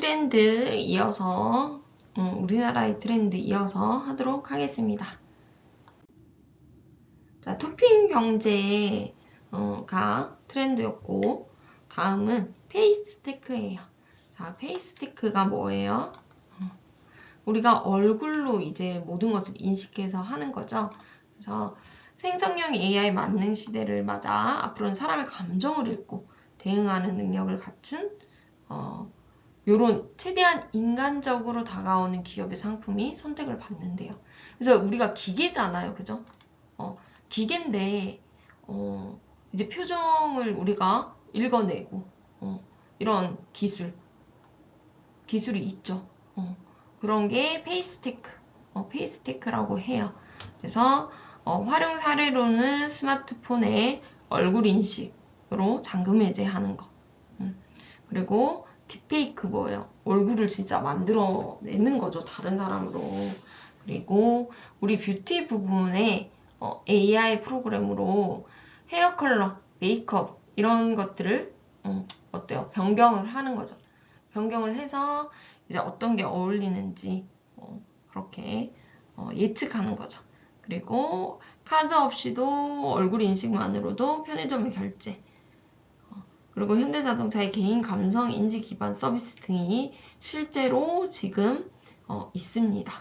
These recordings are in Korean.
트렌드 이어서 우리나라의 트렌드 이어서 하도록 하겠습니다. 자, 토핑 경제가 트렌드였고 다음은 페이스테크예요. 자, 페이스테크가 뭐예요? 우리가 얼굴로 이제 모든 것을 인식해서 하는 거죠. 그래서 생성형 AI 만능 시대를 맞아 앞으로는 사람의 감정을 읽고 대응하는 능력을 갖춘 요런 최대한 인간적으로 다가오는 기업의 상품이 선택을 받는데요. 그래서 우리가 기계잖아요. 그죠? 기계인데 이제 표정을 우리가 읽어내고 이런 기술이 있죠. 그런 게 페이스테크라고 해요. 그래서 활용 사례로는 스마트폰의 얼굴 인식으로 잠금 해제하는 거. 그리고 딥페이크 뭐예요? 얼굴을 진짜 만들어내는 거죠. 다른 사람으로. 그리고 우리 뷰티 부분에 AI 프로그램으로 헤어 컬러, 메이크업 이런 것들을 어때요? 변경을 하는 거죠. 변경을 해서 이제 어떤 게 어울리는지 그렇게 예측하는 거죠. 그리고 카드 없이도 얼굴 인식만으로도 편의점의 결제, 그리고 현대자동차의 개인 감성 인지 기반 서비스 등이 실제로 지금 있습니다.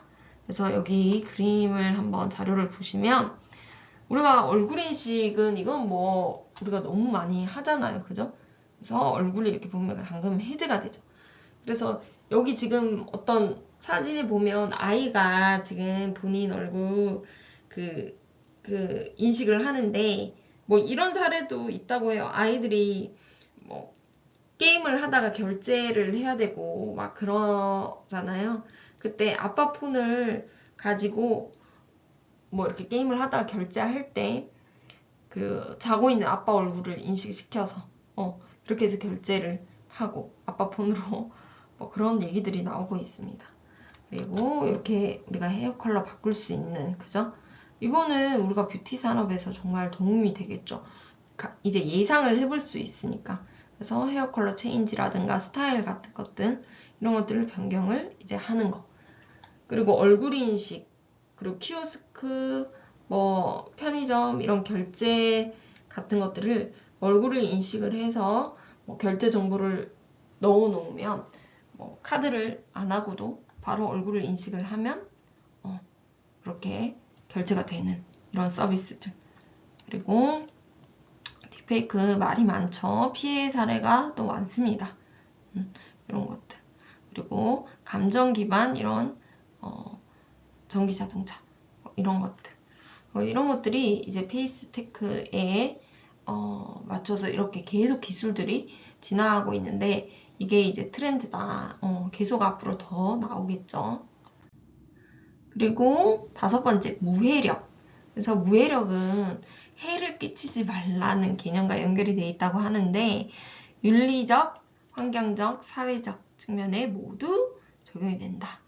그래서 여기 그림을 한번 자료를 보시면 우리가 얼굴 인식은 이건 뭐 우리가 너무 많이 하잖아요. 그죠? 그래서 얼굴이 이렇게 보면 잠금 해제가 되죠. 그래서 여기 지금 어떤 사진에 보면 아이가 지금 본인 얼굴 그 인식을 하는데 뭐 이런 사례도 있다고 해요. 아이들이 뭐 게임을 하다가 결제를 해야 되고 막 그러잖아요. 그때 아빠 폰을 가지고 뭐 이렇게 게임을 하다가 결제할 때 그 자고 있는 아빠 얼굴을 인식시켜서 그렇게 해서 결제를 하고 아빠 폰으로 뭐 그런 얘기들이 나오고 있습니다. 그리고 이렇게 우리가 헤어 컬러 바꿀 수 있는, 그죠? 이거는 우리가 뷰티 산업에서 정말 도움이 되겠죠. 이제 예상을 해볼 수 있으니까. 그래서 헤어 컬러 체인지라든가 스타일 같은 것들, 이런 것들을 변경을 이제 하는 거. 그리고 얼굴 인식, 그리고 키오스크, 뭐 편의점 이런 결제 같은 것들을 얼굴을 인식을 해서 뭐 결제 정보를 넣어 놓으면 뭐 카드를 안 하고도 바로 얼굴을 인식을 하면 그렇게 결제가 되는 이런 서비스들. 그리고 딥페이크 말이 많죠. 피해 사례가 또 많습니다. 이런 것들. 그리고 감정 기반 이런 전기 자동차 이런 것들. 이런 것들이 이제 페이스테크에 맞춰서 이렇게 계속 기술들이 진화하고 있는데 이게 이제 트렌드다. 계속 앞으로 더 나오겠죠. 그리고 5번째, 무해력. 그래서 무해력은 해를 끼치지 말라는 개념과 연결이 되어 있다고 하는데 윤리적, 환경적, 사회적 측면에 모두 적용이 된다.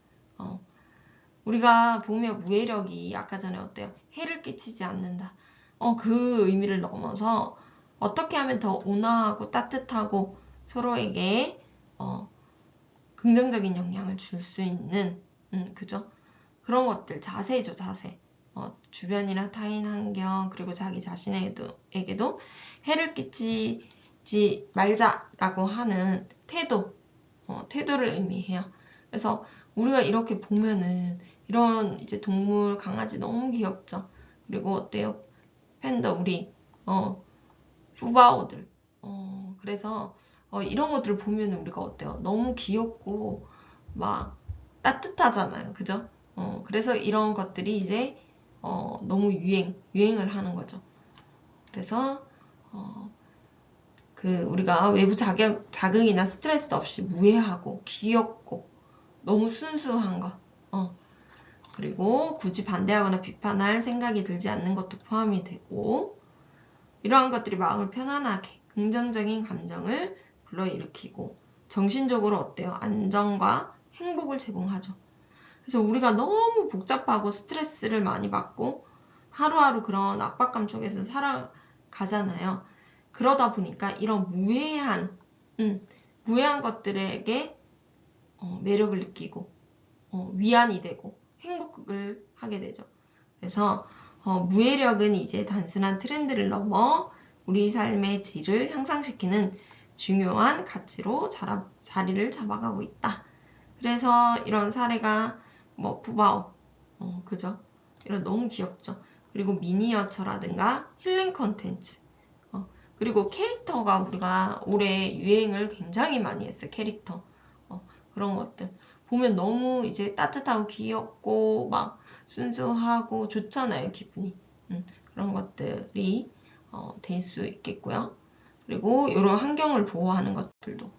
우리가 보면 무해력이 아까 전에 어때요? 해를 끼치지 않는다. 그 의미를 넘어서 어떻게 하면 더 온화하고 따뜻하고 서로에게 긍정적인 영향을 줄 수 있는 그죠? 그런 것들, 자세죠, 자세. 주변이나 타인 환경 그리고 자기 자신에게도 해를 끼치지 말자라고 하는 태도를 의미해요. 그래서 우리가 이렇게 보면은 이런 이제 동물, 강아지 너무 귀엽죠. 그리고 어때요? 팬더 우리 푸바오들. 그래서 이런 것들을 보면 우리가 어때요? 너무 귀엽고 막 따뜻하잖아요. 그죠? 그래서 이런 것들이 이제 너무 유행을 하는 거죠. 그래서 우리가 외부 자극이나 스트레스 없이 무해하고 귀엽고 너무 순수한 것. 그리고 굳이 반대하거나 비판할 생각이 들지 않는 것도 포함이 되고 이러한 것들이 마음을 편안하게 긍정적인 감정을 불러일으키고 정신적으로 어때요? 안정과 행복을 제공하죠. 그래서 우리가 너무 복잡하고 스트레스를 많이 받고 하루하루 그런 압박감 속에서 살아가잖아요. 그러다 보니까 이런 무해한 것들에게 매력을 느끼고 위안이 되고 행복을 하게 되죠. 그래서 무해력은 이제 단순한 트렌드를 넘어 우리 삶의 질을 향상시키는 중요한 가치로 자리를 잡아가고 있다. 그래서 이런 사례가 뭐 푸바오, 그죠? 이런 너무 귀엽죠. 그리고 미니어처라든가 힐링 컨텐츠, 그리고 캐릭터가 우리가 올해 유행을 굉장히 많이 했어요. 캐릭터, 그런 것들 보면 너무 이제 따뜻하고 귀엽고 막 순수하고 좋잖아요, 기분이. 그런 것들이 될 수 있겠고요. 그리고 이런 환경을 보호하는 것들도,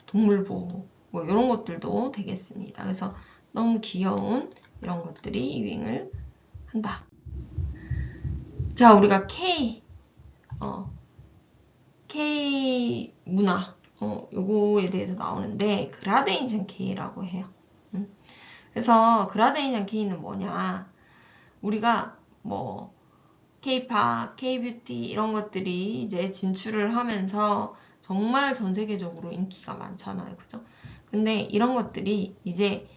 동물 보호, 뭐 이런 것들도 되겠습니다. 그래서 너무 귀여운 이런 것들이 유행을 한다. 자, 우리가 K 문화, 요거에 대해서 나오는데 그라데이션 K라고 해요. 그래서 그라데이션 K는 뭐냐? 우리가 뭐 K-팝, K-뷰티 이런 것들이 이제 진출을 하면서 정말 전 세계적으로 인기가 많잖아요. 그죠? 근데 이런 것들이 이제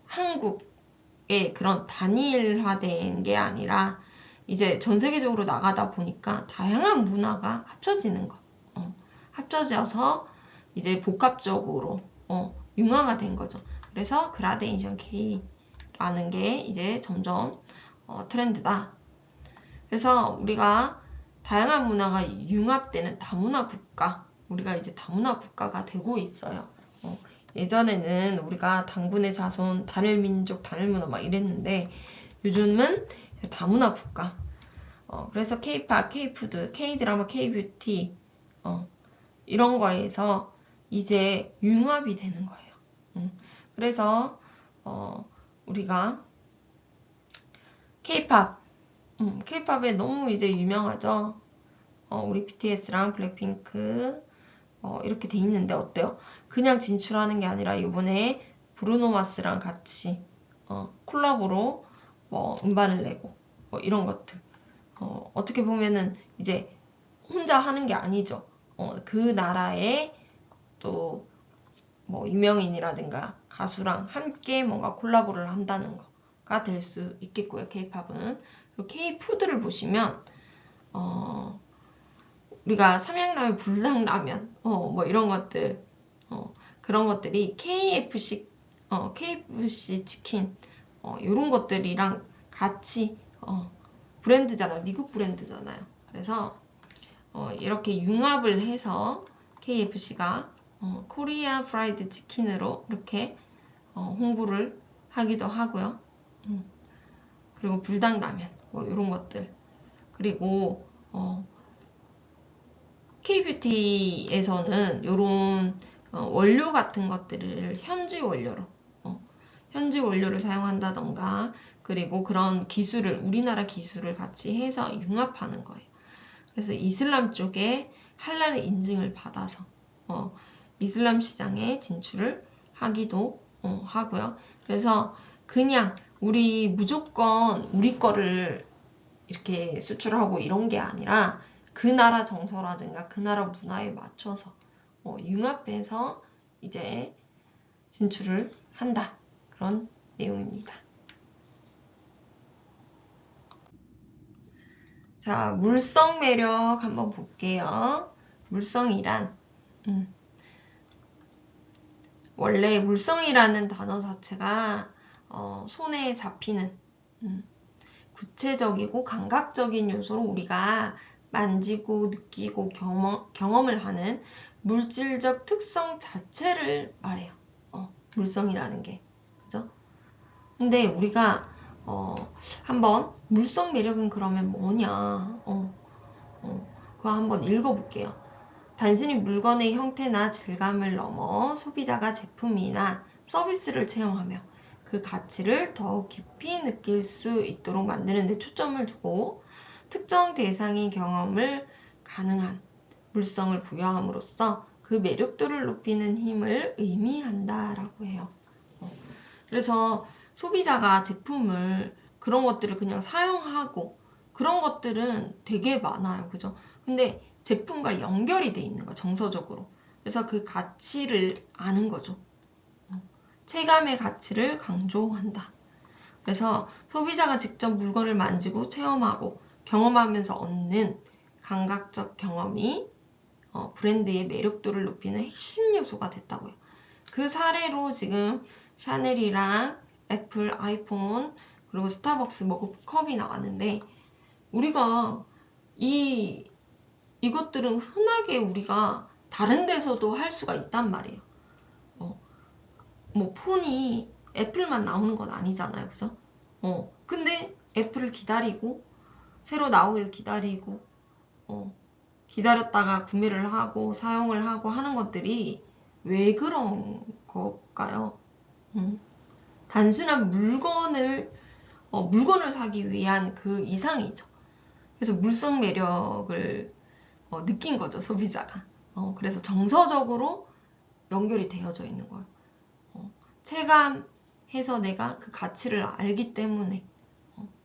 한국의 그런 단일화된 게 아니라 이제 전 세계적으로 나가다 보니까 다양한 문화가 합쳐지는 거. 합쳐져서 이제 복합적으로 융화가 된 거죠. 그래서 그라데이션 K라는 게 이제 점점 트렌드다. 그래서 우리가 다양한 문화가 융합되는 다문화 국가, 우리가 이제 다문화 국가가 되고 있어요. 예전에는 우리가 단군의 자손, 단일 민족, 단일 문화 막 이랬는데 요즘은 다문화 국가. 그래서 K-팝, K-푸드, K-드라마, K-뷰티 이런 거에서 이제 융합이 되는 거예요. 그래서 우리가 K-팝, K-팝에 너무 이제 유명하죠. 우리 BTS랑 블랙핑크 이렇게 돼 있는데 어때요? 그냥 진출하는 게 아니라 이번에 브루노 마스랑 같이 콜라보로 뭐 음반을 내고 뭐 이런 것들 어떻게 보면은 이제 혼자 하는 게 아니죠. 그 나라의 또 뭐 유명인이라든가 가수랑 함께 뭔가 콜라보를 한다는 거가 될 수 있겠고요. K-팝은. 그리고 K-푸드를 보시면 우리가 삼양라면, 불닭라면 뭐 이런 것들 그런 것들이 KFC 치킨 이런 것들이랑 같이 브랜드잖아요. 미국 브랜드잖아요. 그래서 이렇게 융합을 해서 KFC가 코리아 프라이드 치킨으로 이렇게 홍보를 하기도 하고요. 그리고 불닭라면 뭐 이런 것들 그리고 K뷰티에서는 이런 원료 같은 것들을 현지 원료를 사용한다던가 그리고 그런 기술을 우리나라 기술을 같이 해서 융합하는 거예요. 그래서 이슬람 쪽에 할랄 인증을 받아서 이슬람 시장에 진출을 하기도 하고요. 그래서 그냥 우리 무조건 우리 거를 이렇게 수출하고 이런 게 아니라 그 나라 정서라든가 그 나라 문화에 맞춰서 융합해서 이제 진출을 한다. 그런 내용입니다. 자, 물성 매력 한번 볼게요. 물성이란 원래 물성이라는 단어 자체가 손에 잡히는 구체적이고 감각적인 요소로 우리가 만지고 느끼고 경험을 하는 물질적 특성 자체를 말해요. 물성이라는 게. 그죠? 근데 우리가 한번 물성 매력은 그러면 뭐냐? 그거 한번 읽어볼게요. 단순히 물건의 형태나 질감을 넘어 소비자가 제품이나 서비스를 체험하며 그 가치를 더욱 깊이 느낄 수 있도록 만드는 데 초점을 두고 특정 대상의 경험을 가능한 물성을 부여함으로써 그 매력도를 높이는 힘을 의미한다라고 해요. 그래서 소비자가 제품을 그런 것들을 그냥 사용하고 그런 것들은 되게 많아요. 그죠? 근데 제품과 연결이 돼 있는 거 정서적으로. 그래서 그 가치를 아는 거죠. 체감의 가치를 강조한다. 그래서 소비자가 직접 물건을 만지고 체험하고 경험하면서 얻는 감각적 경험이 브랜드의 매력도를 높이는 핵심 요소가 됐다고요. 그 사례로 지금 샤넬이랑 애플, 아이폰, 그리고 스타벅스 머그컵이 나왔는데, 우리가 이것들은 흔하게 우리가 다른 데서도 할 수가 있단 말이에요. 뭐 폰이 애플만 나오는 건 아니잖아요, 그죠? 근데 애플을 기다리고 새로 나오길 기다리고 기다렸다가 구매를 하고 사용을 하고 하는 것들이 왜 그런 걸까요? 단순한 물건을 사기 위한 그 이상이죠. 그래서 물성 매력을 느낀 거죠, 소비자가. 그래서 정서적으로 연결이 되어져 있는 거예요. 체감해서 내가 그 가치를 알기 때문에,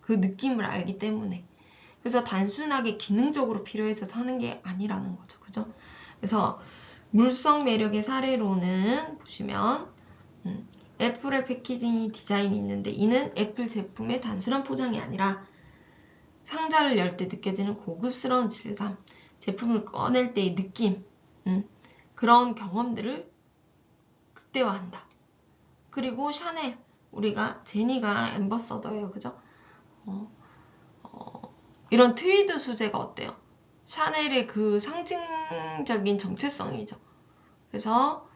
그 느낌을 알기 때문에. 그래서 단순하게 기능적으로 필요해서 사는 게 아니라는 거죠. 그죠? 그래서 물성 매력의 사례로는 보시면 애플의 패키징 디자인이 있는데, 이는 애플 제품의 단순한 포장이 아니라 상자를 열 때 느껴지는 고급스러운 질감, 제품을 꺼낼 때의 느낌, 그런 경험들을 극대화한다. 그리고 샤넬, 우리가 제니가 앰버서더예요, 그죠? 이런 트위드 소재가 어때요? 샤넬의 그 상징적인 정체성이죠. 그래서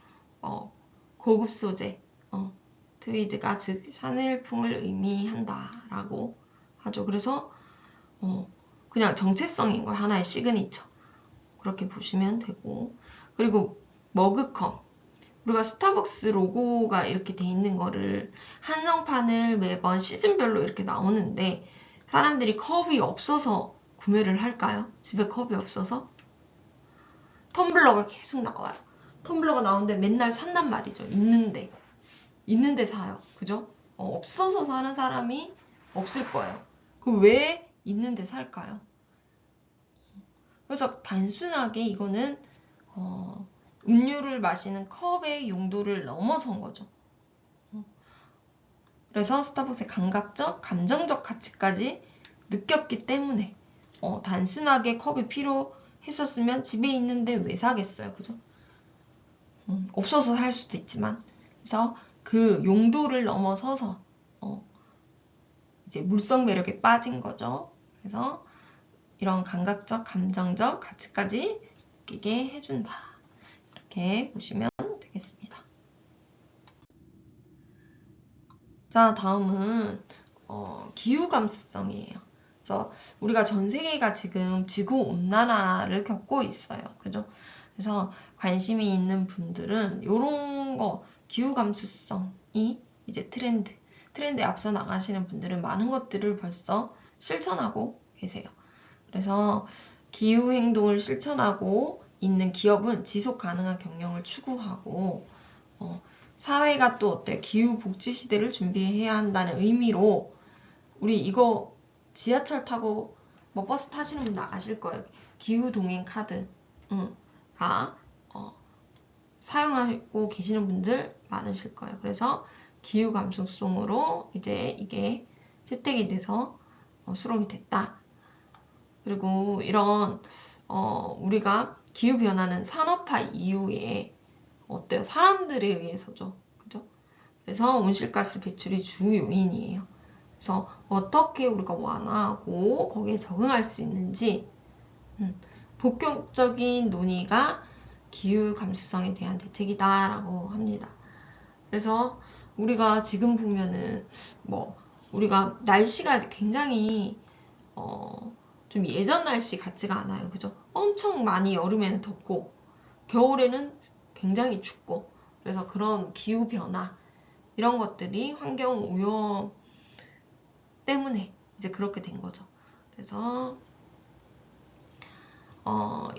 고급 소재, 트위드가 즉 샤넬풍을 의미한다라고 하죠. 그래서 그냥 정체성인 거예요. 하나의 시그니처. 그렇게 보시면 되고, 그리고 머그컵, 우리가 스타벅스 로고가 이렇게 돼 있는 거를 한정판을 매번 시즌별로 이렇게 나오는데, 사람들이 컵이 없어서 구매를 할까요? 집에 컵이 없어서? 텀블러가 계속 나와요. 텀블러가 나오는데 맨날 산단 말이죠. 있는데 사요. 그죠? 없어서 사는 사람이 없을 거예요. 그럼 왜 있는데 살까요? 그래서 단순하게 이거는 음료를 마시는 컵의 용도를 넘어선 거죠. 그래서 스타벅스의 감각적, 감정적 가치까지 느꼈기 때문에 단순하게 컵이 필요했었으면 집에 있는데 왜 사겠어요, 그죠? 없어서 살 수도 있지만, 그래서 그 용도를 넘어서서 이제 물성 매력에 빠진 거죠. 그래서 이런 감각적, 감정적 가치까지 느끼게 해준다. 이렇게 보시면 되겠습니다. 자, 다음은 기후 감수성이에요. 그래서 우리가 전 세계가 지금 지구 온난화를 겪고 있어요. 그죠? 그래서 관심이 있는 분들은 이런 거 기후 감수성이 이제 트렌드에 앞서 나가시는 분들은 많은 것들을 벌써 실천하고 계세요. 그래서 기후 행동을 실천하고 있는 기업은 지속 가능한 경영을 추구하고 사회가 또 어때? 기후 복지 시대를 준비해야 한다는 의미로 우리 이거 지하철 타고 뭐 버스 타시는 분들 아실 거예요. 기후 동행 카드가 사용하고 계시는 분들 많으실 거예요. 그래서 기후 감수성으로 이제 이게 채택이 돼서 수록이 됐다. 그리고 이런 우리가 기후 변화는 산업화 이후에 어때요? 사람들에 의해서죠. 그죠? 그래서 온실가스 배출이 주 요인이에요. 그래서 어떻게 우리가 완화하고 거기에 적응할 수 있는지 본격적인 논의가 기후 감수성에 대한 대책이다라고 합니다. 그래서 우리가 지금 보면은 우리가 날씨가 굉장히 좀 예전 날씨 같지가 않아요. 그죠? 엄청 많이 여름에는 덥고 겨울에는 굉장히 춥고, 그래서 그런 기후 변화 이런 것들이 환경 오염 때문에 이제 그렇게 된 거죠. 그래서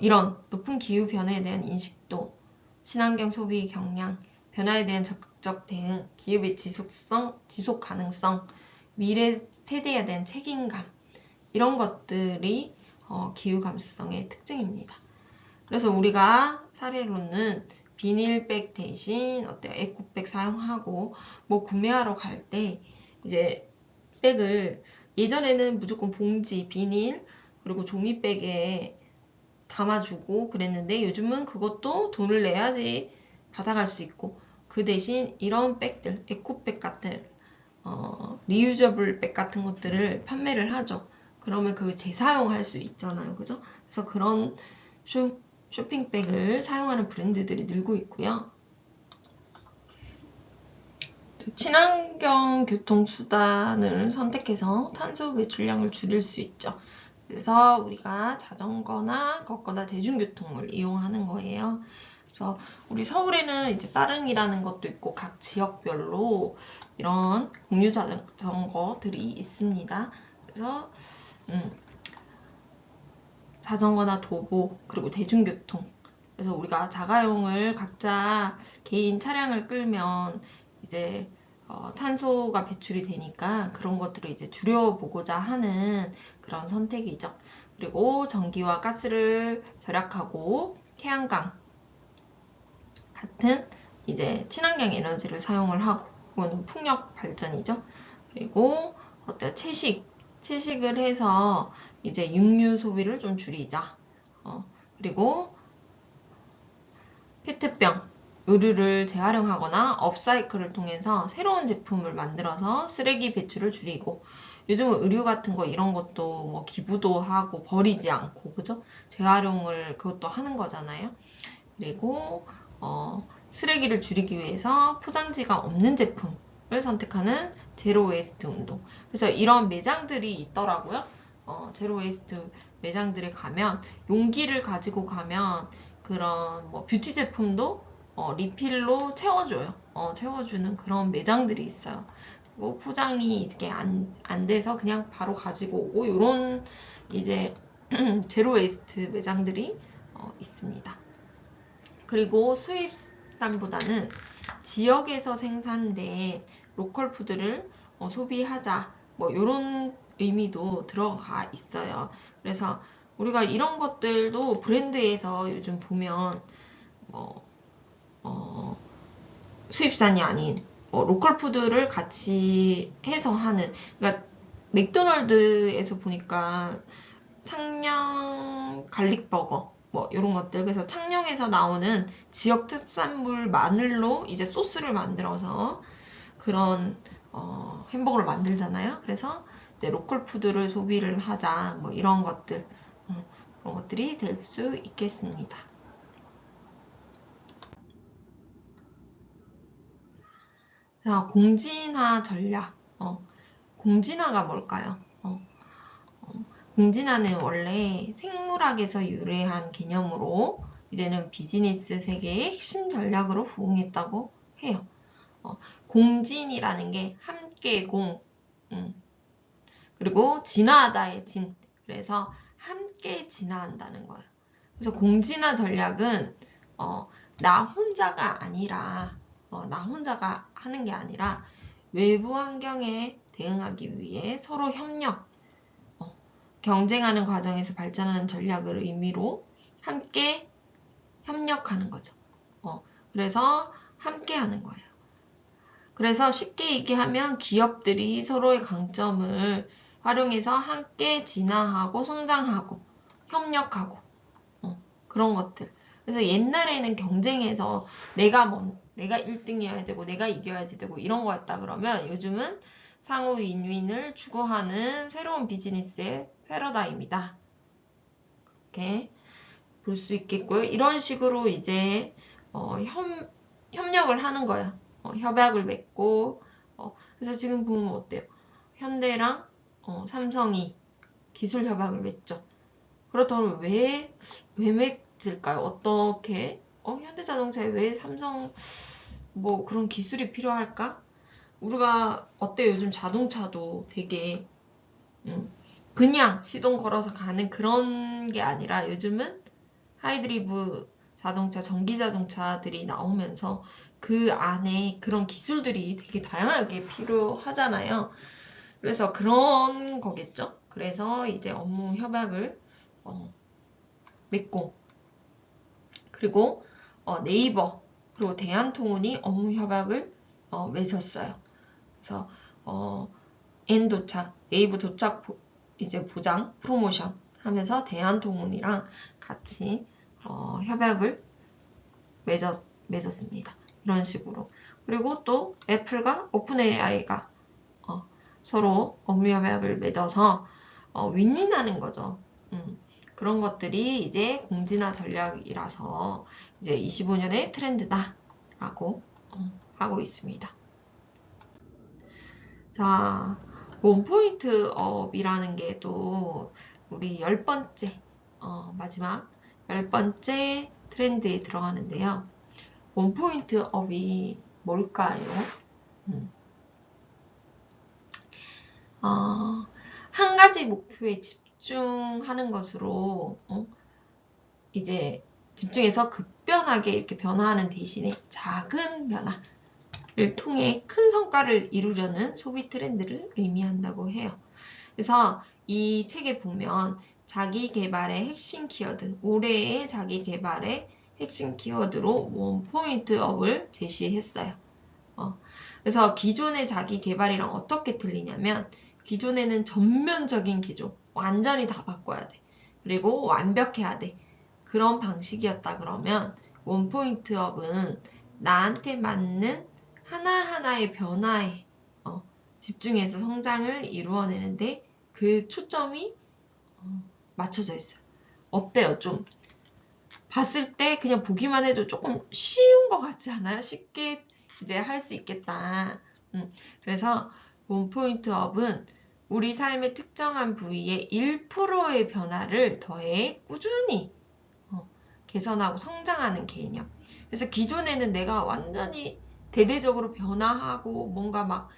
이런 높은 기후 변화에 대한 인식도, 친환경 소비 경향, 변화에 대한 적극적 대응, 기업의 지속 가능성, 미래 세대에 대한 책임감, 이런 것들이 기후 감수성의 특징입니다. 그래서 우리가 사례로는 비닐백 대신 어때요? 에코백 사용하고 뭐 구매하러 갈 때 이제 백을 예전에는 무조건 봉지, 비닐 그리고 종이백에 담아주고 그랬는데 요즘은 그것도 돈을 내야지 받아갈 수 있고 그 대신 이런 백들, 에코백 같은 리유저블 백 같은 것들을 판매를 하죠. 그러면 그 재사용할 수 있잖아요. 그죠? 그래서 그런 쇼핑백을 사용하는 브랜드들이 늘고 있고요. 친환경 교통수단을 선택해서 탄소 배출량을 줄일 수 있죠. 그래서 우리가 자전거나 걷거나 대중교통을 이용하는 거예요. 그래서 우리 서울에는 이제 따릉이라는 것도 있고 각 지역별로 이런 공유 자전거들이 있습니다. 그래서 자전거나 도보 그리고 대중교통 그래서 우리가 자가용을 각자 개인 차량을 끌면 이제 탄소가 배출이 되니까 그런 것들을 이제 줄여보고자 하는 그런 선택이죠. 그리고 전기와 가스를 절약하고 태양광 같은 이제 친환경 에너지를 사용을 하고 이건 풍력 발전이죠. 그리고 어때요? 채식을 해서 이제 육류 소비를 좀 줄이자. 그리고 페트병, 의류를 재활용하거나 업사이클을 통해서 새로운 제품을 만들어서 쓰레기 배출을 줄이고 요즘은 의류 같은 거 이런 것도 뭐 기부도 하고 버리지 않고 그죠? 재활용을 그것도 하는 거잖아요. 그리고 쓰레기를 줄이기 위해서 포장지가 없는 제품을 선택하는 제로 웨이스트 운동. 그래서 이런 매장들이 있더라고요. 제로 웨이스트 매장들에 가면 용기를 가지고 가면 그런 뭐 뷰티 제품도 리필로 채워줘요. 채워주는 그런 매장들이 있어요. 그리고 포장이 이게 안 돼서 그냥 바로 가지고 오고 이런 이제 제로 웨이스트 매장들이 있습니다. 그리고 수입산보다는 지역에서 생산된 로컬 푸드를 소비하자 뭐 이런 의미도 들어가 있어요. 그래서 우리가 이런 것들도 브랜드에서 요즘 보면 수입산이 아닌 로컬 푸드를 같이 해서 하는 그러니까 맥도날드에서 보니까 창녕 갈릭버거 뭐 이런 것들 그래서 창녕에서 나오는 지역 특산물 마늘로 이제 소스를 만들어서 그런 햄버거를 만들잖아요. 그래서 이제 로컬 푸드를 소비를 하자 뭐 이런 것들 그런 것들이 될 수 있겠습니다. 자, 공진화 전략. 공진화가 뭘까요? 공진화는 원래 생물학에서 유래한 개념으로 이제는 비즈니스 세계의 핵심 전략으로 부응했다고 해요. 공진이라는 게 함께 그리고 진화하다의 진. 그래서 함께 진화한다는 거예요. 그래서 공진화 전략은 나 혼자가 아니라 나 혼자가 하는 게 아니라 외부 환경에 대응하기 위해 서로 경쟁하는 과정에서 발전하는 전략을 의미로 함께 협력하는 거죠. 그래서 함께 하는 거예요. 그래서 쉽게 얘기하면 기업들이 서로의 강점을 활용해서 함께 진화하고 성장하고 협력하고 그런 것들. 그래서 옛날에는 경쟁해서 내가 1등이어야 되고 내가 이겨야지 되고 이런 거였다 그러면 요즘은 상호 윈윈을 추구하는 새로운 비즈니스의 패러다임이다. 이렇게 볼 수 있겠고요. 이런 식으로 이제 협력을 하는 거예요. 협약을 맺고 그래서 지금 보면 어때요? 현대랑 삼성이 기술 협약을 맺죠. 그렇다면 왜 맺을까요? 어떻게 현대자동차에 왜 삼성 뭐 그런 기술이 필요할까? 우리가 어때요? 요즘 자동차도 되게 그냥 시동 걸어서 가는 그런 게 아니라 요즘은 하이드리브 자동차, 전기 자동차들이 나오면서 그 안에 그런 기술들이 되게 다양하게 필요하잖아요. 그래서 그런 거겠죠. 그래서 이제 업무 협약을 맺고 그리고 네이버 그리고 대한통운이 업무 협약을 맺었어요. 그래서 N 도착, 네이버 도착 이제 보장, 프로모션 하면서 대한통운이랑 같이 협약을 맺었습니다. 이런 식으로. 그리고 또 애플과 오픈 AI가 서로 업무 협약을 맺어서 윈윈하는 거죠. 그런 것들이 이제 공진화 전략이라서 이제 25년의 트렌드다라고 하고 있습니다. 자, 원포인트 업이라는 게 또 우리 10번째, 마지막 10번째 트렌드에 들어가는데요. 원포인트 업이 뭘까요? 한 가지 목표에 집중하는 것으로 이제 집중해서 급변하게 이렇게 변화하는 대신에 작은 변화를 통해 큰 성과를 이루려는 소비 트렌드를 의미한다고 해요. 그래서 이 책에 보면 자기 개발의 핵심 키워드, 올해의 자기 개발의 핵심 키워드로 원포인트 업을 제시했어요. 그래서 기존의 자기 개발이랑 어떻게 틀리냐면 기존에는 전면적인 기조, 완전히 다 바꿔야 돼. 그리고 완벽해야 돼. 그런 방식이었다 그러면 원포인트 업은 나한테 맞는 하나하나의 변화에 집중해서 성장을 이루어내는데 그 초점이 맞춰져 있어요. 어때요? 좀 봤을 때 그냥 보기만 해도 조금 쉬운 것 같지 않아요? 쉽게 이제 할 수 있겠다. 그래서 원포인트 업은 우리 삶의 특정한 부위에 1%의 변화를 더해 꾸준히 개선하고 성장하는 개념. 그래서 기존에는 내가 완전히 대대적으로 변화하고 뭔가 막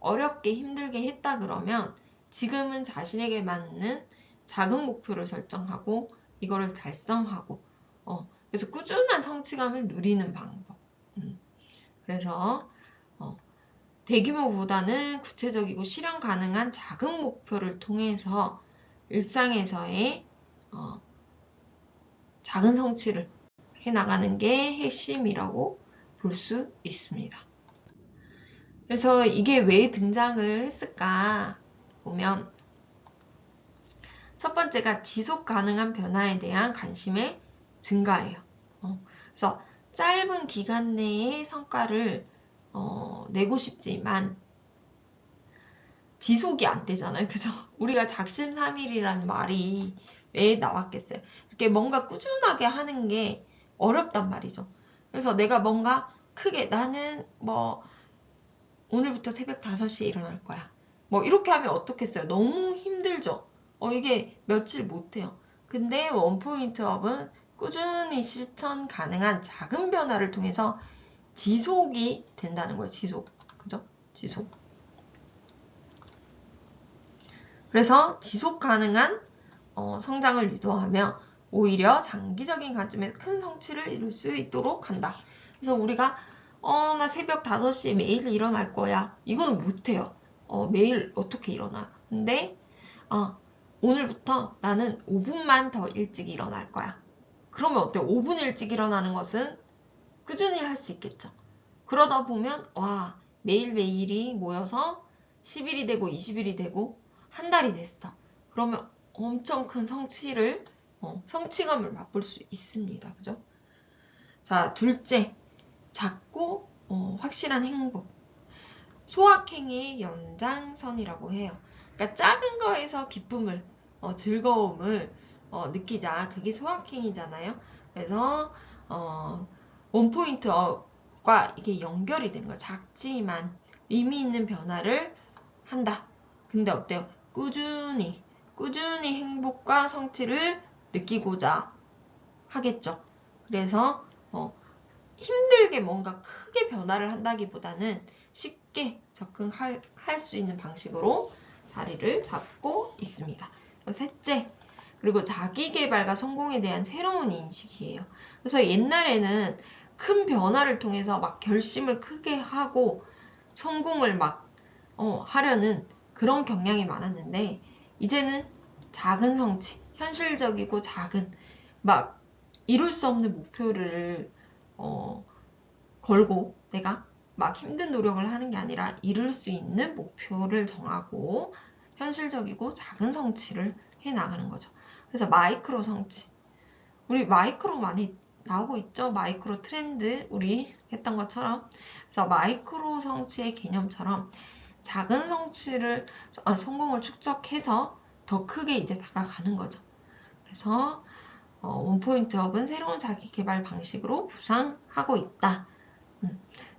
어렵게 힘들게 했다 그러면 지금은 자신에게 맞는 작은 목표를 설정하고 이거를 달성하고 그래서 꾸준한 성취감을 누리는 방법. 그래서 대규모보다는 구체적이고 실현 가능한 작은 목표를 통해서 일상에서의 작은 성취를 해나가는 게 핵심이라고 볼 수 있습니다. 그래서 이게 왜 등장을 했을까 보면 첫 번째가 지속 가능한 변화에 대한 관심의 증가예요. 그래서 짧은 기간 내에 성과를 내고 싶지만 지속이 안 되잖아요. 그죠? 우리가 작심삼일이라는 말이 왜 나왔겠어요? 이렇게 뭔가 꾸준하게 하는 게 어렵단 말이죠. 그래서 내가 뭔가 크게 나는 뭐 오늘부터 새벽 5시에 일어날 거야. 뭐 이렇게 하면 어떻겠어요? 너무 힘들죠? 이게 며칠 못해요. 근데 원포인트 업은 꾸준히 실천 가능한 작은 변화를 통해서 지속이 된다는 거예요. 지속. 그죠? 지속. 그래서 지속 가능한 성장을 유도하며 오히려 장기적인 관점에서 큰 성취를 이룰 수 있도록 한다. 그래서 우리가 나 새벽 5시에 매일 일어날 거야. 이거는 못해요. 매일 어떻게 일어나? 근데 오늘부터 나는 5분만 더 일찍 일어날 거야. 그러면 어때요? 5분 일찍 일어나는 것은 꾸준히 할 수 있겠죠. 그러다 보면 매일매일이 모여서 10일이 되고 20일이 되고 한 달이 됐어. 그러면 엄청 큰 성취감을 맛볼 수 있습니다. 그죠? 자, 둘째, 작고 확실한 행복. 소확행의 연장선이라고 해요. 그러니까 작은 거에서 기쁨을, 즐거움을 느끼자. 그게 소확행이잖아요. 그래서 원포인트과 이게 연결이 되는 거예요. 작지만 의미 있는 변화를 한다. 근데 어때요? 꾸준히 행복과 성취를 느끼고자 하겠죠. 그래서 힘들게 뭔가 크게 변화를 한다기보다는 쉽게 접근할 수 있는 방식으로 자리를 잡고 있습니다. 셋째, 그리고 자기개발과 성공에 대한 새로운 인식이에요. 그래서 옛날에는 큰 변화를 통해서 막 결심을 크게 하고 성공을 막 하려는 그런 경향이 많았는데 이제는 작은 성취, 현실적이고 작은 막 이룰 수 없는 목표를 걸고 내가 막 힘든 노력을 하는 게 아니라 이룰 수 있는 목표를 정하고 현실적이고 작은 성취를 해 나가는 거죠. 그래서 마이크로 성취. 우리 마이크로 많이 나오고 있죠? 마이크로 트렌드 우리 했던 것처럼. 그래서 마이크로 성취의 개념처럼 작은 성공을 축적해서 더 크게 이제 다가가는 거죠. 그래서 원포인트업은 새로운 자기개발 방식으로 부상하고 있다.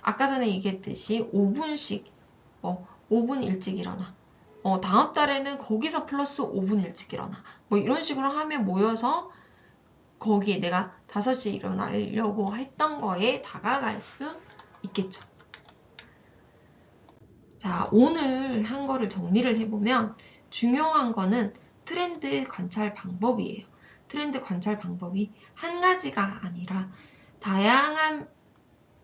아까 전에 얘기했듯이 5분씩 5분 일찍 일어나. 다음 달에는 거기서 플러스 5분 일찍 일어나. 뭐 이런 식으로 하면 모여서 거기에 내가 5시에 일어나려고 했던 거에 다가갈 수 있겠죠. 자, 오늘 한 거를 정리를 해보면 중요한 거는 트렌드 관찰 방법이에요. 트렌드 관찰 방법이 한 가지가 아니라 다양한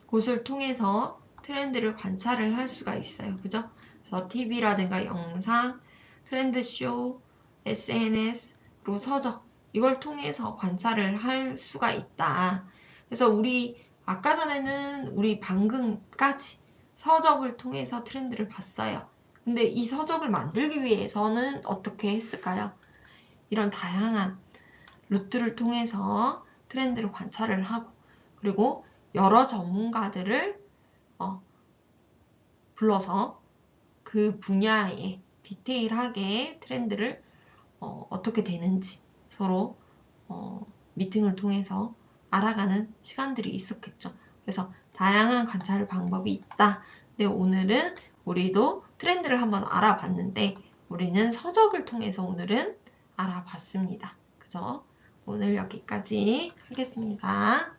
곳을 통해서 트렌드를 관찰을 할 수가 있어요. 그죠? 그래서 TV라든가 영상, 트렌드쇼, SNS로 서적 이걸 통해서 관찰을 할 수가 있다. 그래서 우리 아까 전에는 우리 방금까지 서적을 통해서 트렌드를 봤어요. 근데 이 서적을 만들기 위해서는 어떻게 했을까요? 이런 다양한 루트를 통해서 트렌드를 관찰을 하고 그리고 여러 전문가들을 불러서 그 분야에 디테일하게 트렌드를 어떻게 되는지 서로 미팅을 통해서 알아가는 시간들이 있었겠죠. 그래서 다양한 관찰 방법이 있다. 근데 오늘은 우리도 트렌드를 한번 알아봤는데 우리는 서적을 통해서 오늘은 알아봤습니다. 그죠? 오늘 여기까지 하겠습니다.